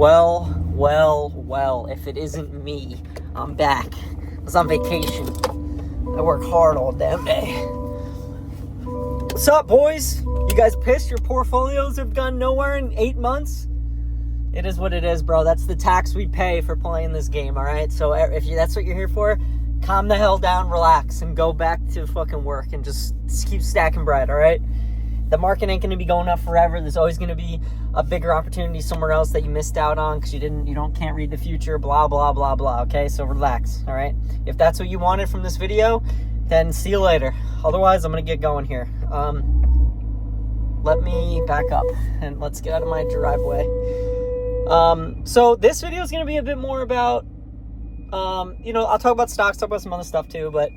Well, if it isn't me, I'm back. I was on vacation. I work hard all damn day. What's up, boys? You guys pissed your portfolios have gone nowhere in 8 months? It is what it is, bro. That's the tax we pay for playing this game, all right? So if that's what you're here for, calm the hell down, relax, and go back to fucking work and just keep stacking bread, all right? The market ain't going to be going up forever. There's always going to be a bigger opportunity somewhere else that you missed out on because can't read the future, blah, blah, blah, blah, okay? So relax, all right? If that's what you wanted from this video, then see you later. Otherwise, I'm going to get going here. Let me back up and let's get out of my driveway. So this video is going to be a bit more about, I'll talk about stocks, talk about some other stuff too, but,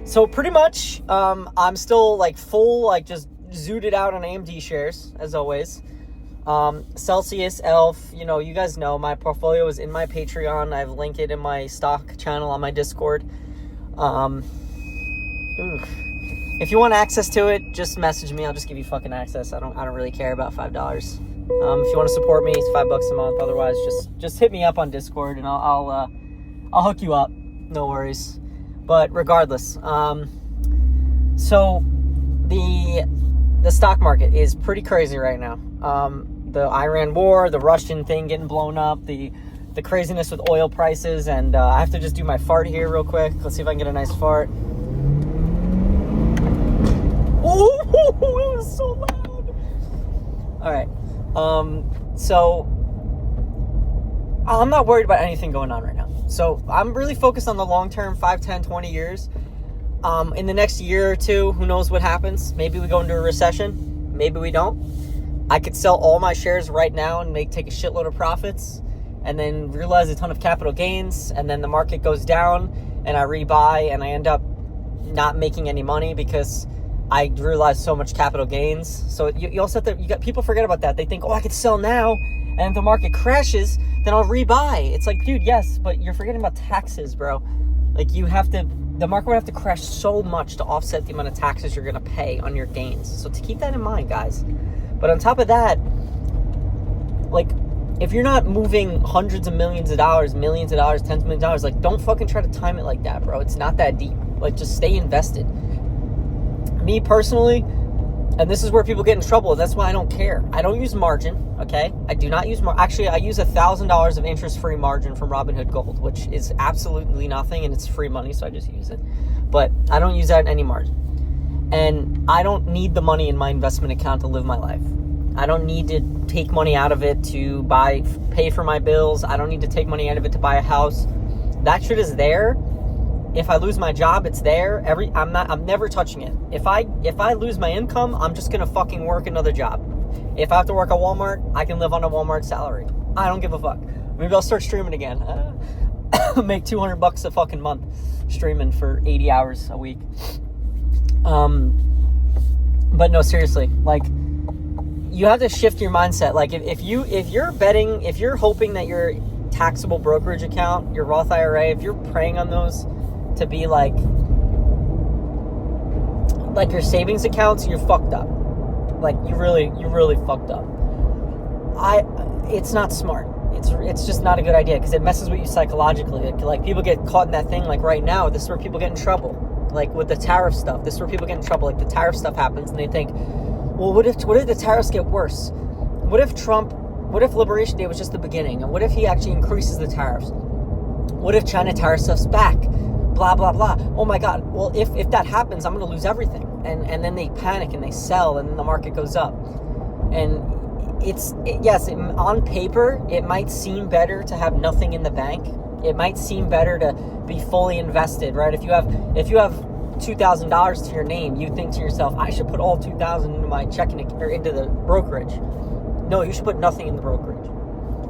so pretty much, I'm still just zooted out on AMD shares as always. Celsius, ELF, you guys know my portfolio is in my Patreon. I've linked it in my stock channel on my Discord. If you want access to it, just message me. I'll just give you fucking access. I don't really care about $5. If you want to support me, it's $5 a month. Otherwise, just hit me up on Discord and I'll hook you up. No worries. But regardless, so the stock market is pretty crazy right now. The Iran war, the Russian thing getting blown up, the craziness with oil prices, and I have to just do my fart here real quick. Let's see if I can get a nice fart. Oh, it was so loud. All right. So I'm not worried about anything going on right now. So I'm really focused on the long term, 5, 10, 20 years. In the next year or two, who knows what happens? Maybe we go into a recession. Maybe we don't. I could sell all my shares right now and take a shitload of profits and then realize a ton of capital gains. And then the market goes down and I rebuy and I end up not making any money because I realized so much capital gains. So you also have to, people forget about that. They think, I could sell now. And if the market crashes, then I'll rebuy. It's like, dude, yes, but you're forgetting about taxes, bro. Like the market would have to crash so much to offset the amount of taxes you're going to pay on your gains. So to keep that in mind, guys. But on top of that, if you're not moving hundreds of millions of dollars, tens of millions of dollars, don't fucking try to time it like that, bro. It's not that deep. Just stay invested. Me personally, and this is where people get in trouble. That's why I don't care. I don't use margin, okay? I do not use Actually, I use $1,000 of interest-free margin from Robinhood Gold, which is absolutely nothing, and it's free money, so I just use it. But I don't use that in any margin. And I don't need the money in my investment account to live my life. I don't need to take money out of it to pay for my bills. I don't need to take money out of it to buy a house. That shit is there. If I lose my job, it's there. I'm never touching it. If I lose my income, I'm just gonna fucking work another job. If I have to work at Walmart, I can live on a Walmart salary. I don't give a fuck. Maybe I'll start streaming again. Make $200 a fucking month streaming for 80 hours a week. But no, seriously, you have to shift your mindset. If you're hoping that your taxable brokerage account, your Roth IRA, if you're preying on those to be like your savings accounts, you're fucked up. You really fucked up. It's not smart. It's just not a good idea because it messes with you psychologically. People get caught in that thing. Right now, this is where people get in trouble. With the tariff stuff, this is where people get in trouble. The tariff stuff happens and they think, well, what if the tariffs get worse? What if Liberation Day was just the beginning? And what if he actually increases the tariffs? What if China tariffs us back? Blah, blah, blah. Oh my God. Well, if that happens, I'm going to lose everything. And then they panic and they sell and then the market goes up. And on paper, it might seem better to have nothing in the bank. It might seem better to be fully invested, right? If you have $2,000 to your name, you think to yourself, I should put all $2,000 into my checking or into the brokerage. No, you should put nothing in the brokerage.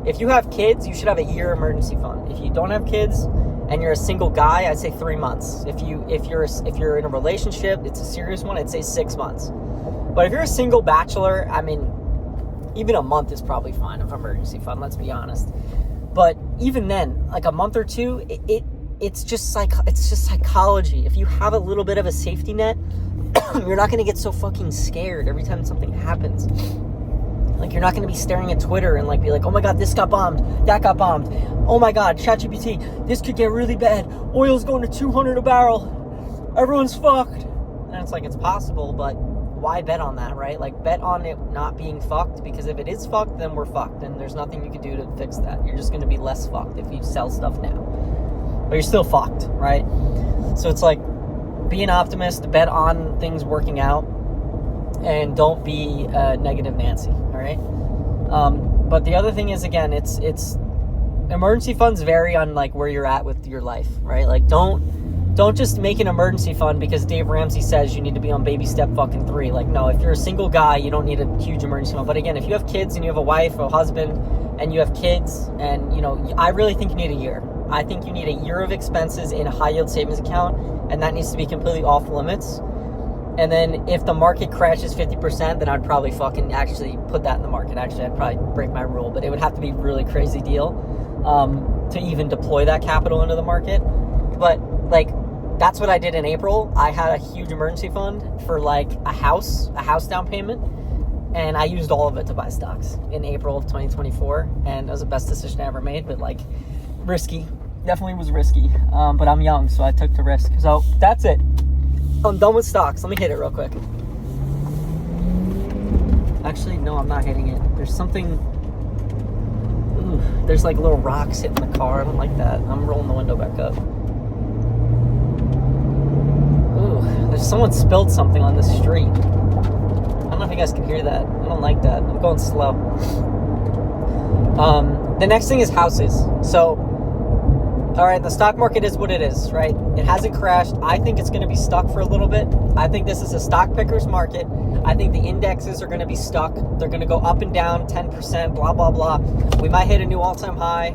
If you have kids, you should have a year emergency fund. If you don't have kids and you're a single guy, I'd say 3 months. If you're in a relationship, it's a serious one, I'd say 6 months. But if you're a single bachelor, even a month is probably fine of emergency fund, let's be honest. But even then, a month or two, it's just psychology. If you have a little bit of a safety net, you're not going to get so fucking scared every time something happens. Like, you're not going to be staring at Twitter and like be like, oh my God, this got bombed, that got bombed. Oh my God, ChatGPT, this could get really bad. Oil's going to 200 a barrel. Everyone's fucked. And it's like, it's possible, but why bet on that, right? Like, bet on it not being fucked, because if it is fucked, then we're fucked, and there's nothing you can do to fix that. You're just going to be less fucked if you sell stuff now. But you're still fucked, right? So it's like, be an optimist, bet on things working out, and don't be negative Nancy, all right? But the other thing is, again, it's emergency funds vary on like where you're at with your life, right? Like, don't just make an emergency fund because Dave Ramsey says you need to be on baby step fucking 3. Like, no, if you're a single guy, you don't need a huge emergency fund. But again, if you have kids and you have a wife or a husband and you have kids, and you know, I really think you need a year. I think you need a year of expenses in a high yield savings account, and that needs to be completely off limits. And then if the market crashes 50%, then I'd probably fucking actually put that in the market. Actually, I'd probably break my rule, but it would have to be a really crazy deal to even deploy that capital into the market. But like, that's what I did in April. I had a huge emergency fund for like a house down payment, and I used all of it to buy stocks in April of 2024, and it was the best decision I ever made, but like, risky. Definitely was risky, but I'm young, so I took the risk. So that's it. I'm done with stocks. Let me hit it real quick. Actually, no, I'm not hitting it. There's something... Ooh, there's like little rocks hitting the car. I don't like that. I'm rolling the window back up. Ooh, there's someone spilled something on the street. I don't know if you guys can hear that. I don't like that. I'm going slow. The next thing is houses. So, all right, the stock market is what it is, right? It hasn't crashed. I think it's going to be stuck for a little bit. I think this is a stock picker's market. I think the indexes are going to be stuck. They're going to go up and down 10%, blah, blah, blah. We might hit a new all-time high,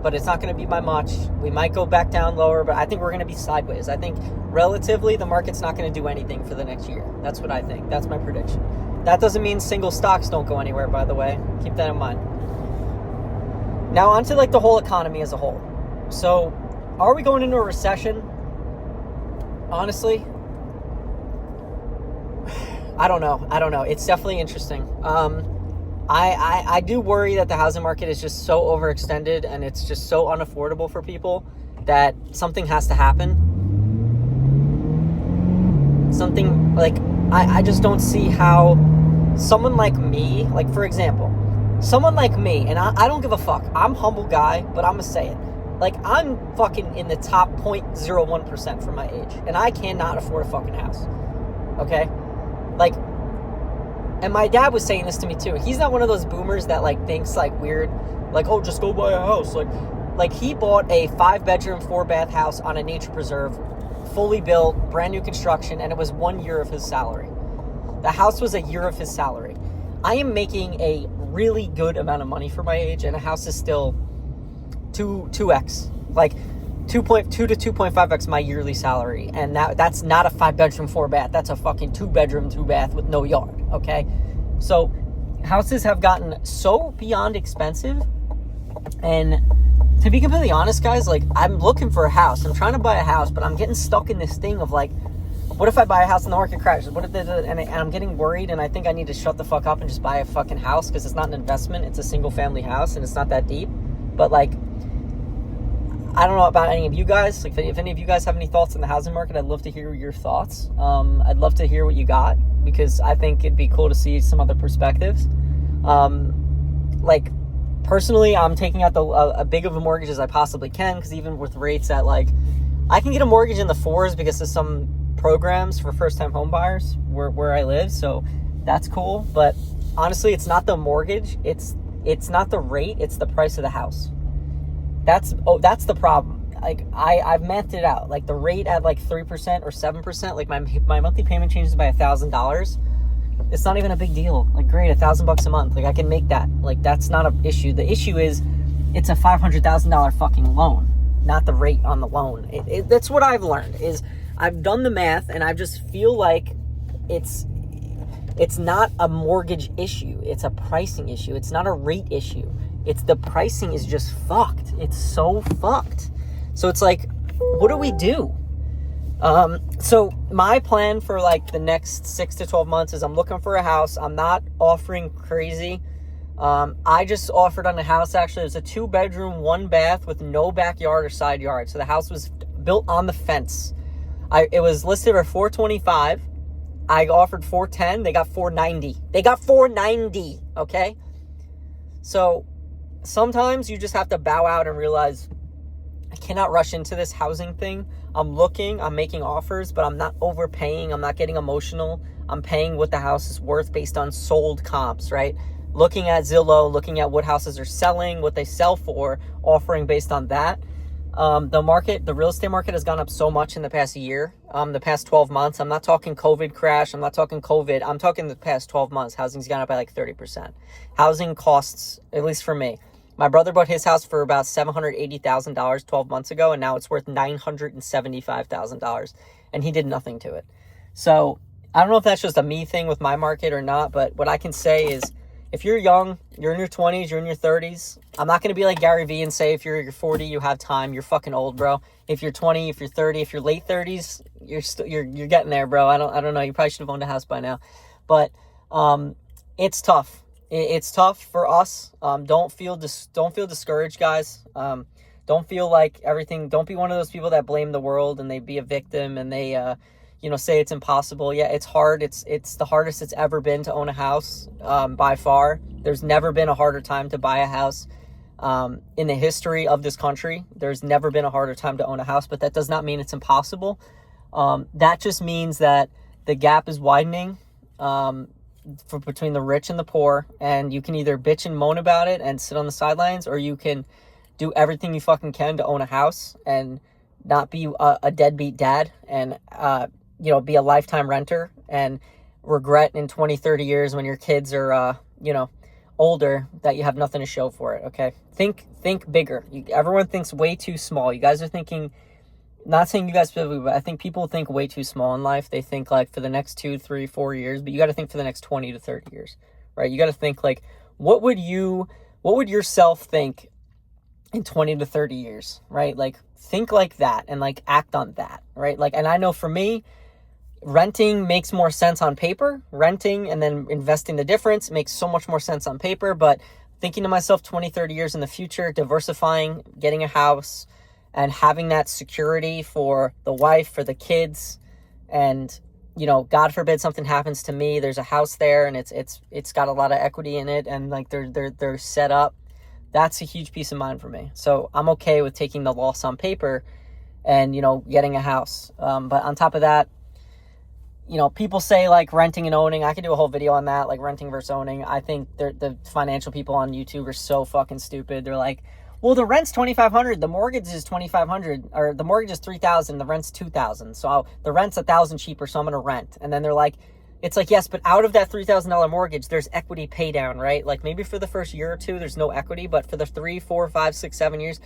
but it's not going to be by much. We might go back down lower, but I think we're going to be sideways. I think relatively the market's not going to do anything for the next year. That's what I think. That's my prediction. That doesn't mean single stocks don't go anywhere, by the way. Keep that in mind. Now onto like the whole economy as a whole. So, are we going into a recession? Honestly, I don't know. It's definitely interesting. I do worry that the housing market is just so overextended and it's just so unaffordable for people that something has to happen. Something like, I just don't see how someone like me, like for example, someone like me, and I don't give a fuck. I'm a humble guy, but I'm gonna say it. Like, I'm fucking in the top 0.01% for my age, and I cannot afford a fucking house, okay? Like, and my dad was saying this to me too. He's not one of those boomers that like thinks like weird, like, oh, just go buy a house. Like he bought a 5-bedroom, 4-bath house on a nature preserve, fully built, brand new construction, and it was 1 year of his salary. The house was a year of his salary. I am making a really good amount of money for my age, and a house is still 2x, like 2.2 to 2.5x my yearly salary, and that's not a 5-bedroom, 4-bath. That's a fucking 2-bedroom, 2-bath with no yard. Okay, so houses have gotten so beyond expensive, and to be completely honest, guys, like, I'm looking for a house. I'm trying to buy a house, but I'm getting stuck in this thing of like, what if I buy a house and the market crashes? What if and I'm getting worried, and I think I need to shut the fuck up and just buy a fucking house, because it's not an investment. It's a single family house, and it's not that deep. But like, I don't know about any of you guys. Like, if any of you guys have any thoughts on the housing market, I'd love to hear your thoughts. I'd love to hear what you got, because I think it'd be cool to see some other perspectives. Like, personally, I'm taking out a big of a mortgage as I possibly can, because even with rates at like, I can get a mortgage in the 4s because of some programs for first-time home buyers where I live, so that's cool. But honestly, it's not the mortgage, it's not the rate, it's the price of the house. That's the problem. Like, I've mathed it out. Like, the rate at like 3% or 7%, like my monthly payment changes by $1,000. It's not even a big deal. Like, great, $1,000 a month. Like, I can make that. Like, that's not an issue. The issue is it's a $500,000 fucking loan, not the rate on the loan. That's what I've learned, is I've done the math, and I just feel like it's not a mortgage issue. It's a pricing issue. It's not a rate issue. It's the pricing is just fucked. It's so fucked. So it's like, what do we do? So my plan for like the next 6 to 12 months is I'm looking for a house. I'm not offering crazy. I just offered on a house, actually. It was a 2-bedroom, 1-bath with no backyard or side yard. So the house was built on the fence. It was listed for $425. I offered $410. They got $490. They got $490. Okay. So sometimes you just have to bow out and realize I cannot rush into this housing thing. I'm making offers, but I'm not overpaying. I'm not getting emotional. I'm paying what the house is worth based on sold comps, right? Looking at Zillow, looking at what houses are selling, what they sell for, offering based on that. The real estate market has gone up so much in the past year, the past 12 months. I'm not talking COVID crash. I'm not talking COVID. I'm talking the past 12 months. Housing's gone up by like 30%. Housing costs, at least for me. My brother bought his house for about $780,000 12 months ago, and now it's worth $975,000, and he did nothing to it. So I don't know if that's just a me thing with my market or not, but what I can say is if you're young, you're in your 20s, you're in your 30s, I'm not going to be like Gary Vee and say if you're 40, you have time. You're fucking old, bro. If you're 20, if you're 30, if you're late 30s, you're getting there, bro. I don't know. You probably should have owned a house by now. But it's tough. It's tough for us. Don't feel discouraged, guys. Don't feel like everything. Don't be one of those people that blame the world and they be a victim and they say it's impossible. Yeah, it's hard. It's the hardest it's ever been to own a house, by far. There's never been a harder time to buy a house in the history of this country. There's never been a harder time to own a house, but that does not mean it's impossible. That just means that the gap is widening between the rich and the poor, and you can either bitch and moan about it and sit on the sidelines, or you can do everything you fucking can to own a house and not be a deadbeat dad and be a lifetime renter and regret in 20, 30 years when your kids are older that you have nothing to show for it. Okay, think bigger. Everyone thinks way too small. You guys are thinking, not saying you guys specifically, but I think people think way too small in life. They think like for the next 2, 3, 4 years, but you got to think for the next 20 to 30 years, right? You got to think like, what would yourself think in 20 to 30 years, right? Like think like that and like act on that, right? Like, and I know for me, renting makes more sense on paper. Renting and then investing the difference makes so much more sense on paper, but thinking to myself 20, 30 years in the future, diversifying, getting a house, and having that security for the wife, for the kids, and God forbid something happens to me, there's a house there and it's got a lot of equity in it, and like they're set up. That's a huge peace of mind for me. So I'm okay with taking the loss on paper and getting a house. But on top of that, people say like renting and owning. I could do a whole video on that, like renting versus owning. I think the financial people on YouTube are so fucking stupid. They're like, well, the rent's $2,500, the mortgage is $2,500, or the mortgage is $3,000, the rent's $2,000. So the rent's $1,000 cheaper, so I'm gonna rent. And then they're like, it's like, yes, but out of that $3,000 mortgage, there's equity pay down, right? Like maybe for the first year or two, there's no equity, but for the 3, 4, 5, 6, 7 years,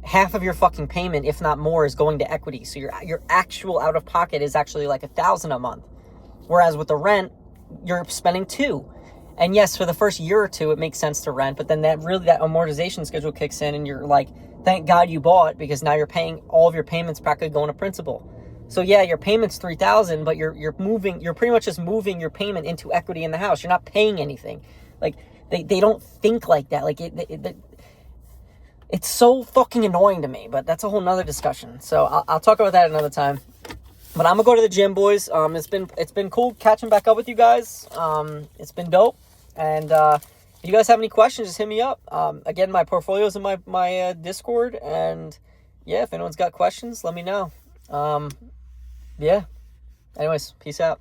half of your fucking payment, if not more, is going to equity. So your actual out of pocket is actually like $1,000 a month. Whereas with the rent, you're spending $2,000. And yes, for the first year or two, it makes sense to rent, but then that amortization schedule kicks in and you're like, thank God you bought, because now you're paying all of your payments practically going to principal. So yeah, your payment's $3,000, but you're pretty much just moving your payment into equity in the house. You're not paying anything. Like they don't think like that. Like it's so fucking annoying to me, but that's a whole nother discussion. So I'll talk about that another time. But I'm gonna go to the gym, boys. It's been cool catching back up with you guys. It's been dope. And if you guys have any questions, just hit me up. Again, my portfolio's in my Discord. And yeah, if anyone's got questions, let me know. Yeah. Anyways, peace out.